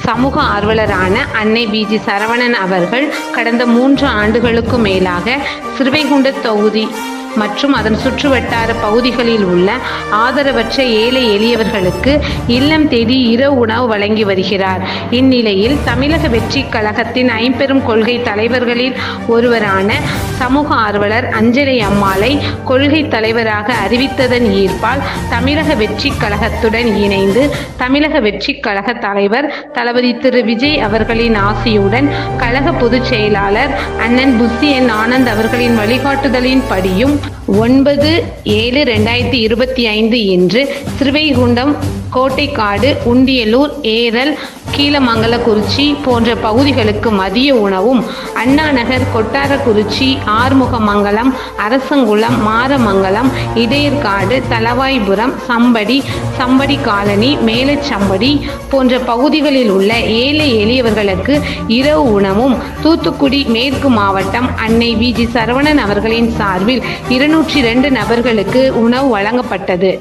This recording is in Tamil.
சமூக ஆர்வலரான அன்னை பிஜி சரவணன் அவர்கள் கடந்த 3 ஆண்டுகளுக்கும் மேலாக ஸ்ரீவைகுண்டம் தொகுதி மற்றும் அதன் சுற்றுவட்டார பகுதிகளில் உள்ள ஆதரவற்ற ஏழை எளியவர்களுக்கு இல்லம் தேடி இரவு உணவு வழங்கி வருகிறார். இந்நிலையில் தமிழக வெற்றி கழகத்தின் ஐம்பெரும் கொள்கை தலைவர்களில் ஒருவரான சமூக ஆர்வலர் அஞ்சலை அம்மாளை கொள்கை தலைவராக அறிவித்ததன் ஈர்ப்பால் தமிழக வெற்றி கழகத்துடன் இணைந்து தமிழக வெற்றி கழக தலைவர் தளபதி திரு விஜய் அவர்களின் ஆசியுடன் கழக பொதுச் செயலாளர் அண்ணன் புசி என் ஆனந்த் அவர்களின் வழிகாட்டுதலின் படியும் 9/7/2025 இன்று ஸ்ரீவைகுண்டம், கோட்டைக்காடு, உண்டியலூர், ஏரல், கீழமங்கலக்குறிச்சி போன்ற பகுதிகளுக்கு மதிய உணவும், அண்ணாநகர், கொட்டாரக்குறிச்சி, ஆறுமுகமங்கலம், அரசங்குளம், மாரமங்கலம், இடையர்காடு, தளவாய்புரம், சம்படி காலனி, மேலச்சம்படி போன்ற பகுதிகளில் உள்ள ஏழை எளியவர்களுக்கு இரவு உணவும் தூத்துக்குடி மேற்கு மாவட்டம் அன்னை பிஜி சரவணன் அவர்களின் சார்பில் 202 நபர்களுக்கு உணவு வழங்கப்பட்டது.